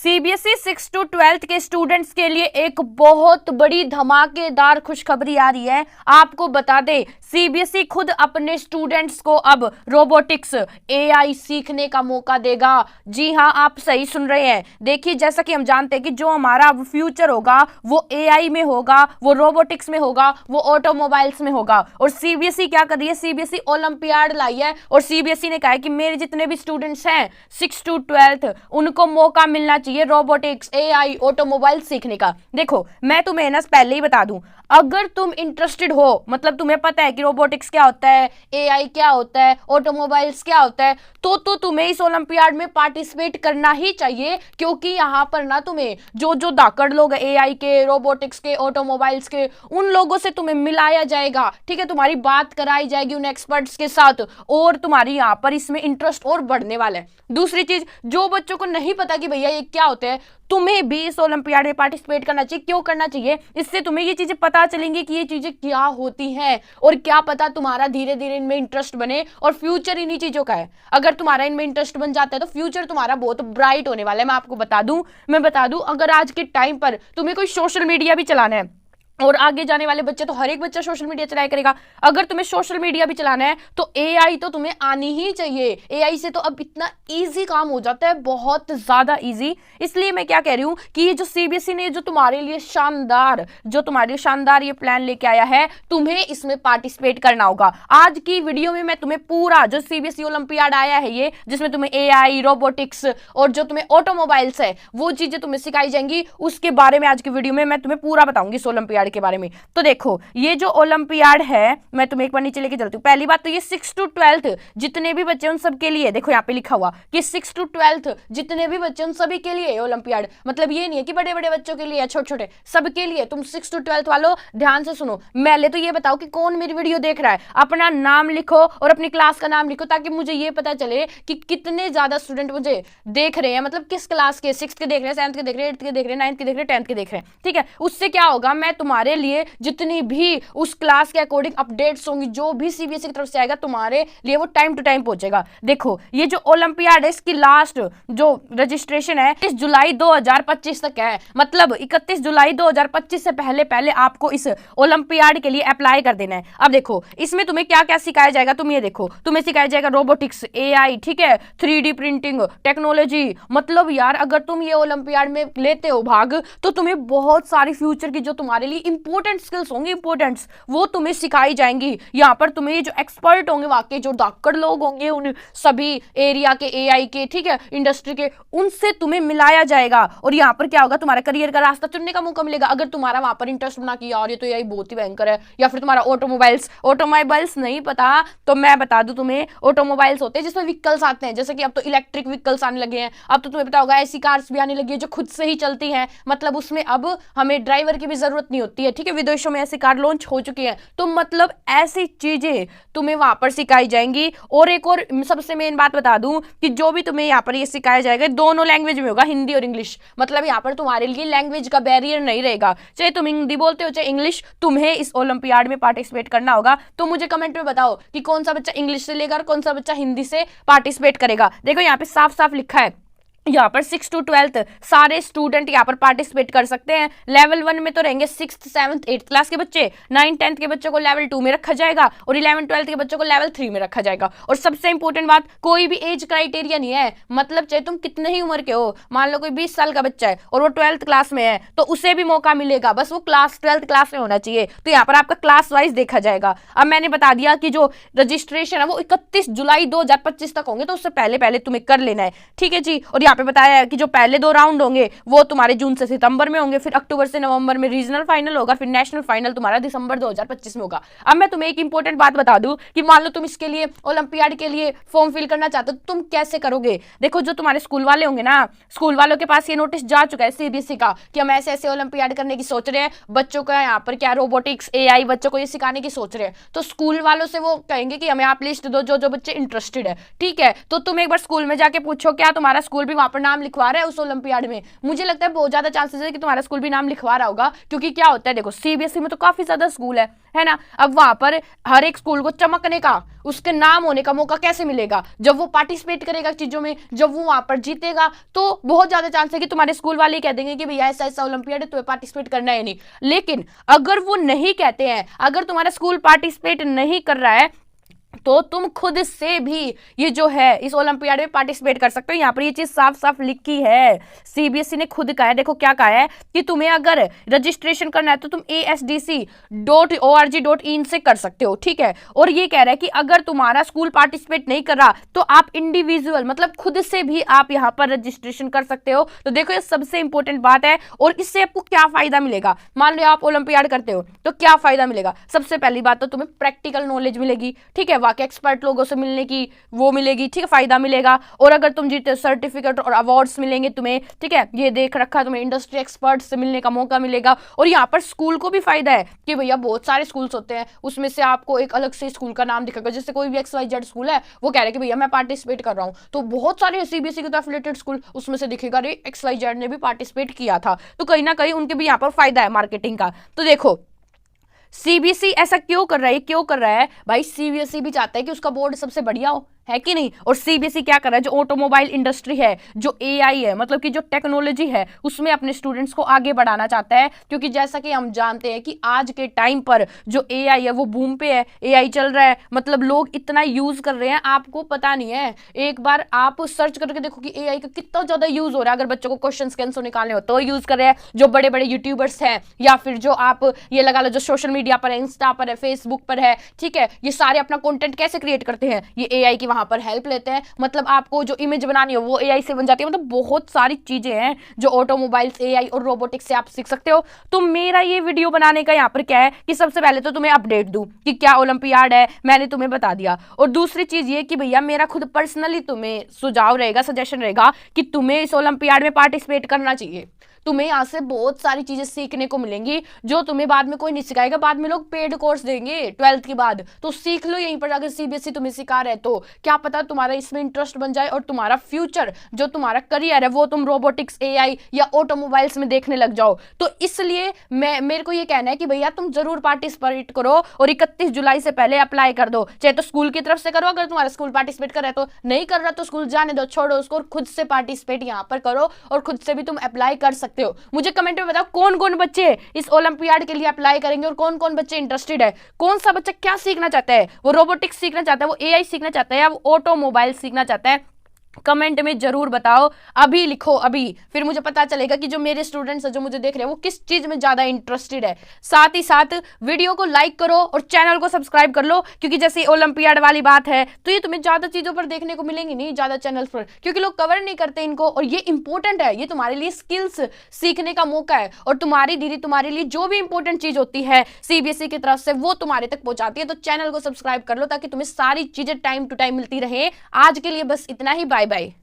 CBSE 6 to 12 के students के लिए एक बहुत बड़ी धमाकेदार खुशखबरी आ रही है। आपको बता दें, सीबीएसई खुद अपने स्टूडेंट्स को अब रोबोटिक्स एआई सीखने का मौका देगा। जी हां, आप सही सुन रहे हैं। देखिए, जैसा कि हम जानते हैं कि जो हमारा फ्यूचर होगा वो एआई में होगा, वो रोबोटिक्स में होगा, वो ऑटोमोबाइल्स में होगा। और सीबीएसई क्या कर रही है? सीबीएसई ओलंपियाड लाई है और सीबीएसई ने कहा है कि मेरे जितने भी स्टूडेंट्स हैं 6 to 12 उनको मौका मिलना चाहिए रोबोटिक्स, एआई, ऑटोमोबाइल सीखने का। देखो, मैं तुम्हें ना पहले ही बता दूं, अगर तुम इंटरेस्टेड हो, मतलब तुम्हें पता है कि रोबोटिक्स क्या होता है, एआई क्या होता है, ऑटोमोबाइल्स क्या होता है, तो तुम्हें इस ओलंपियाड में पार्टिसिपेट करना ही चाहिए। क्योंकि यहाँ पर ना तुम्हें जो जो धाकड़ लोग एआई के, रोबोटिक्स के, ऑटोमोबाइल्स के, उन लोगों से तुम्हें मिलाया जाएगा। ठीक है, तुम्हारी बात कराई जाएगी उन एक्सपर्ट्स के साथ और तुम्हारी यहाँ पर इसमें इंटरेस्ट और बढ़ने वाला है। दूसरी चीज, जो बच्चों को नहीं पता कि भैया ये क्या होता है, तुम्हें भी इस ओलंपियाड में पार्टिसिपेट करना चाहिए। क्यों करना चाहिए? इससे तुम्हें ये चीजें पता चलेंगी कि ये चीजें क्या होती हैं और क्या पता तुम्हारा धीरे धीरे इनमें इंटरेस्ट बने और फ्यूचर इन्हीं चीजों का है। अगर तुम्हारा इनमें इंटरेस्ट बन जाता है तो फ्यूचर तुम्हारा बहुत ब्राइट होने वाला है। मैं आपको बता दूं, अगर आज के टाइम पर तुम्हें कोई सोशल मीडिया भी चलाना है, और आगे जाने वाले बच्चे तो हर एक बच्चा सोशल मीडिया चलाया करेगा, अगर तुम्हें सोशल मीडिया भी चलाना है तो एआई तो तुम्हें आनी ही चाहिए। एआई से तो अब इतना इजी काम हो जाता है, बहुत ज्यादा इजी। इसलिए मैं क्या कह रही हूं कि ये जो सीबीएसई ने जो तुम्हारे लिए शानदार ये प्लान लेके आया है, तुम्हें इसमें पार्टिसिपेट करना होगा। आज की वीडियो में मैं तुम्हें पूरा जो सीबीएसई ओलंपियाड आया है ये, जिसमें तुम्हें एआई, रोबोटिक्स और जो तुम्हें ऑटोमोबाइल्स है वो चीजें तुम्हें सिखाई जाएंगी, उसके बारे में आज की वीडियो में मैं तुम्हें पूरा बताऊंगी इस ओलंपियाड के बारे में। तो देखो, ये जो ओलंपियाड है, मैं तुम्हें एक बार नीचे लेके चलती हूँ। पहली बात तो ये 6 to 12 जितने भी बच्चे उन सब के लिए, देखो यहाँ पे लिखा हुआ कि 6 to 12 जितने भी बच्चे उन सभी के लिए ओलंपियाड। मतलब ये नहीं है कि बड़े बड़े बच्चों के लिए, छोटे छोटे, सबके लिए। तुम 6 to 12 वालों ध्यान से सुनो। पहले तो ये बताओ कि कौन मेरी वीडियो देख रहा है, अपना नाम लिखो और अपनी क्लास का नाम लिखो, ताकि मुझे ये पता चले कि कितने ज्यादा स्टूडेंट मुझे देख रहे हैं। मतलब किस क्लास के, 6th के देख रहे हैं, 7th के देख रहे हैं, 8th के देख रहे हैं, 9th के देख रहे हैं, 10th के देख रहे हैं। ठीक है, उससे क्या होगा, मैं तुम्हारे लिए जितनी भी उस क्लास के अकॉर्डिंग अपडेट्स होंगी, जो भी सीबीएसई की तरफ से आएगा तुम्हारे लिए वो टाइम टू टाइम पहुंचेगा। देखो, ये जो ओलंपियाड है इसकी लास्ट जो रजिस्ट्रेशन है 31 जुलाई 2025 तक है। मतलब 31 जुलाई 2025 से पहले पहले आपको इस ओलंपियाड के लिए अप्लाई कर देना है। अब देखो, इसमें तुम्हें क्या क्या सिखाया जाएगा, तुम ये देखो, तुम्हें सिखाया जाएगा रोबोटिक्स, एआई, ठीक है, 3D प्रिंटिंग टेक्नोलॉजी। मतलब यार, अगर तुम ये ओलंपियाड में लेते हो भाग, तो तुम्हें बहुत सारी फ्यूचर की जो तुम्हारे लिए इंपॉर्टेंट स्किल्स होंगी, इंपॉर्टेंट्स, वो तुम्हें सिखाई जाएंगी। यहाँ पर तुम्हें जो एक्सपर्ट होंगे, वाकई जो धाकड़ लोग होंगे उन सभी एरिया के, एआई के, ठीक है, इंडस्ट्री के, उनसे तुम्हें मिलाया जाएगा। और यहाँ पर क्या होगा, तुम्हारा करियर का रास्ता चुनने का मौका मिलेगा। अगर तुम्हारा वहां पर इंटरेस्ट बना कि यार ये तो एआई बहुत ही भयंकर है, या फिर तुम्हारा ऑटोमोबाइल्स नहीं पता, तो मैं बता दूं तुम्हें, ऑटोमोबाइल्स होते हैं जिसमें व्हीकल्स आते हैं, जैसे कि अब तो इलेक्ट्रिक व्हीकल्स आने लगे हैं। अब तो तुम्हें पता होगा ऐसी कार्स भी आने लगी है जो खुद से ही चलती हैं। मतलब उसमें अब हमें ड्राइवर की भी जरूरत नहीं होती है। ठीक है, विदेशों में ऐसी कार लॉन्च हो चुकी है। तो मतलब ऐसी चीजें तुम्हें वहां पर सिखाई जाएंगी। और एक और सबसे मेन बात बता दूं कि जो भी तुम्हें यहाँ पर ये सिखाया जाएगा दोनों लैंग्वेज में होगा, हिंदी और इंग्लिश। मतलब यहाँ पर तुम्हारे लिए लैंग्वेज का बैरियर नहीं रहेगा, चाहे तुम हिंदी बोलते हो चाहे इंग्लिश, तुम्हें इस ओलंपियाड में पार्टिसिपेट करना होगा। तो मुझे कमेंट में बताओ कि कौन सा बच्चा इंग्लिश से लेकर कौन सा बच्चा हिंदी से पार्टिसिपेट करेगा। देखो यहाँ पे साफ साफ लिखा है, यहाँ पर 6 to 12 सारे स्टूडेंट यहाँ पर पार्टिसिपेट कर सकते हैं। लेवल 1 में तो रहेंगे 6th 7th 8th क्लास के बच्चे, 9th 10th के बच्चों को लेवल 2 में रखा जाएगा और 11th 12th के बच्चों को लेवल 3 में रखा जाएगा। और सबसे इंपॉर्टेंट बात, कोई भी एज क्राइटेरिया नहीं है। मतलब चाहे तुम कितने ही उम्र के हो, मान लो कोई 20 साल का बच्चा है और वो 12th क्लास में है, तो उसे भी मौका मिलेगा, बस वो 12th क्लास में होना चाहिए। तो यहाँ पर आपका क्लास वाइज देखा जाएगा। अब मैंने बता दिया कि जो रजिस्ट्रेशन है वो 31 जुलाई 2025 तक होंगे, तो उससे पहले पहले तुम्हें कर लेना है। ठीक है जी। और यहाँ पे बताया है कि जो पहले 2 राउंड होंगे वो तुम्हारे जून से सितंबर में होंगे, फिर अक्टूबर से नवंबर में रीजनल फाइनल होगा, फिर नेशनल फाइनल तुम्हारा दिसंबर 2025 में होगा। अब मैं तुम्हें एक इंपॉर्टेंट बात बता दूं कि मान लो तुम इसके लिए ओलंपियाड के लिए फॉर्म फिल करना चाहते हो, तो तुम कैसे करोगे। देखो, जो तुम्हारे स्कूल वाले होंगे ना, स्कूल वालों के पास ये नोटिस जा चुका है सीबीएसई का कि हम ऐसे ऐसे ओलंपियाड करने की सोच रहे हैं, बच्चों का यहाँ पर क्या रोबोटिक्स, एआई, बच्चों को ये सिखाने की सोच रहे हैं। तो स्कूल वालों से वो कहेंगे कि हमें आप लिस्ट दो जो जो बच्चे इंटरेस्टेड है। ठीक है, तो तुम एक बार स्कूल में जाके पूछो, क्या तुम्हारा स्कूल भी वहां पर नाम लिखवा रहा है उस ओलंपियाड में, मुझे लगता है बहुत ज्यादा चांसेस है कि तुम्हारा स्कूल भी नाम लिखवा रहा होगा। क्योंकि क्या होता है देखो, सीबीएसई में तो काफी ज्यादा स्कूल है ना। अब वहां पर हर एक स्कूल को चमकने का, उसके नाम होने का मौका कैसे मिलेगा? जब वो पार्टिसिपेट करेगा चीजों में, जब वो वहां पर जीतेगा, तो बहुत ज्यादा चांस है कि तुम्हारे स्कूल वाले कह देंगे कि भैया ऐसा ऐसा ओलंपियाड है, तुम्हें पार्टिसिपेट करना है नहीं। लेकिन अगर वो नहीं कहते हैं, अगर तुम्हारा स्कूल पार्टिसिपेट नहीं कर रहा है, तो तुम खुद से भी ये जो है इस ओलंपियाड में पार्टिसिपेट कर सकते हो। यहाँ पर ये चीज साफ साफ लिखी है, सीबीएसई ने खुद कहा है। देखो क्या कहा है कि तुम्हें अगर रजिस्ट्रेशन करना है तो तुम asdc.org.in से कर सकते हो, ठीक है। और ये कह रहा है कि अगर तुम्हारा स्कूल पार्टिसिपेट नहीं कर रहा तो आप इंडिविजुअल मतलब खुद से भी आप यहाँ पर रजिस्ट्रेशन कर सकते हो। तो देखो ये सबसे इंपॉर्टेंट बात है। और इससे आपको क्या फायदा मिलेगा? मान लो आप ओलंपियाड करते हो तो क्या फायदा मिलेगा? सबसे पहली बात तो तुम्हें प्रैक्टिकल नॉलेज मिलेगी, ठीक है, के एक्सपर्ट लोगों से मिलने की वो मिलेगी, ठीक है, फायदा मिलेगा। और अगर तुम जीते सर्टिफिकेट और अवार्ड्स मिलेंगे तुम्हें, ठीक है, ये देख रखा, तुम्हें इंडस्ट्री एक्सपर्ट से मिलने का मौका मिलेगा। और यहाँ पर स्कूल को भी फायदा है कि भैया बहुत सारे स्कूल्स होते हैं, उसमें से आपको एक अलग से स्कूल का नाम दिखेगा। जैसे कोई भी XYZ स्कूल है, वो कह रहे हैं कि भैया मैं पार्टिसिपेट कर रहा हूँ, तो बहुत सारे सीबीएसई के एफिलिएटेड स्कूल, उसमें से दिखेगा रे XYZ ने भी पार्टिसिपेट किया था। तो कहीं ना कहीं उनके भी यहाँ पर फायदा है मार्केटिंग का। तो देखो सीबीएसई ऐसा क्यों कर रहा है भाई? सीबीएसई भी चाहता है कि उसका बोर्ड सबसे बढ़िया हो, है कि नहीं। और सीबीएसई क्या कर रहा है, जो ऑटोमोबाइल इंडस्ट्री है, जो एआई है, मतलब कि जो टेक्नोलॉजी है, उसमें अपने स्टूडेंट्स को आगे बढ़ाना चाहता है। क्योंकि जैसा कि हम जानते हैं कि आज के टाइम पर जो एआई है वो बूम पे है, एआई चल रहा है, मतलब लोग इतना यूज कर रहे हैं, आपको पता नहीं है। एक बार आप सर्च करके देखो कि एआई का कितना ज्यादा यूज हो रहा है। अगर बच्चों को क्वेश्चन आंसर निकालने हो तो यूज कर रहे हैं जो बड़े बड़े यूट्यूबर्स हैं, या फिर जो आप ये लगा लो जो सोशल मीडिया पर है, इंस्टा पर है, फेसबुक पर है, ठीक है, ये सारे अपना कंटेंट कैसे क्रिएट करते हैं? ये एआई की वहां पर हेल्प लेते हैं। मतलब आपको जो इमेज बनानी हो वो एआई से बन जाती है। मतलब बहुत सारी चीजें हैं जो ऑटोमोबाइल्स, एआई और रोबोटिक्स से आप सीख सकते हो। तो मेरा ये वीडियो बनाने का यहाँ पर क्या है कि सबसे पहले तो तुम्हें अपडेट दूं कि क्या ओलंपियाड है, मैंने तुम्हें बता दिया। और दूसरी चीज ये कि भैया मेरा खुद पर्सनली तुम्हें सुझाव रहेगा, सजेशन रहेगा कि तुम्हें इस ओलंपियाड में पार्टिसिपेट करना चाहिए। तुम्हें यहाँ से बहुत सारी चीजें सीखने को मिलेंगी जो तुम्हें बाद में कोई नहीं सिखाएगा। बाद में लोग पेड कोर्स देंगे 12th के बाद, तो सीख लो यहीं पर। अगर सीबीएसई तुम्हें सिखा रहे तो क्या पता तुम्हारा इसमें इंटरेस्ट बन जाए और तुम्हारा फ्यूचर जो तुम्हारा करियर है वो तुम रोबोटिक्स, एआई या ऑटोमोबाइल्स में देखने लग जाओ। तो इसलिए मेरे को ये कहना है कि भैया तुम जरूर पार्टिसिपेट करो और 31 जुलाई से पहले अप्लाई कर दो। चाहे तो स्कूल की तरफ से करो, अगर तुम्हारा स्कूल पार्टिसिपेट कर रहा है तो, नहीं कर रहा तो स्कूल जाने दो, छोड़ो उसको, और खुद से पार्टिसिपेट यहाँ पर करो और खुद से भी तुम अप्लाई कर सकते हो। मुझे कमेंट में बताओ कौन कौन बच्चे इस ओलंपियाड के लिए अप्लाई करेंगे और कौन कौन बच्चे इंटरेस्टेड है। कौन सा बच्चा क्या सीखना चाहता है? वो रोबोटिक्स सीखना चाहता है, वो एआई सीखना चाहता है, या वो ऑटोमोबाइल सीखना चाहता है? कमेंट में जरूर बताओ, अभी लिखो अभी, फिर मुझे पता चलेगा कि जो मेरे स्टूडेंट्स हैं जो मुझे देख रहे हैं वो किस चीज में ज्यादा इंटरेस्टेड है। साथ ही साथ वीडियो को लाइक करो और चैनल को सब्सक्राइब कर लो, क्योंकि जैसे ओलंपियाड वाली बात है तो ये तुम्हें ज्यादा चीजों पर देखने को मिलेंगी नहीं, ज्यादा चैनल्स पर, क्योंकि लोग कवर नहीं करते इनको। और ये इंपॉर्टेंट है, ये तुम्हारे लिए स्किल्स सीखने का मौका है, और तुम्हारी दीदी तुम्हारे लिए जो भी इंपॉर्टेंट चीज होती है सीबीएसई की तरफ से वो तुम्हारे तक पहुंचाती है। तो चैनल को सब्सक्राइब कर लो ताकि तुम्हें सारी चीजें टाइम टू टाइम मिलती रहे। आज के लिए बस इतना ही, बाय बाय।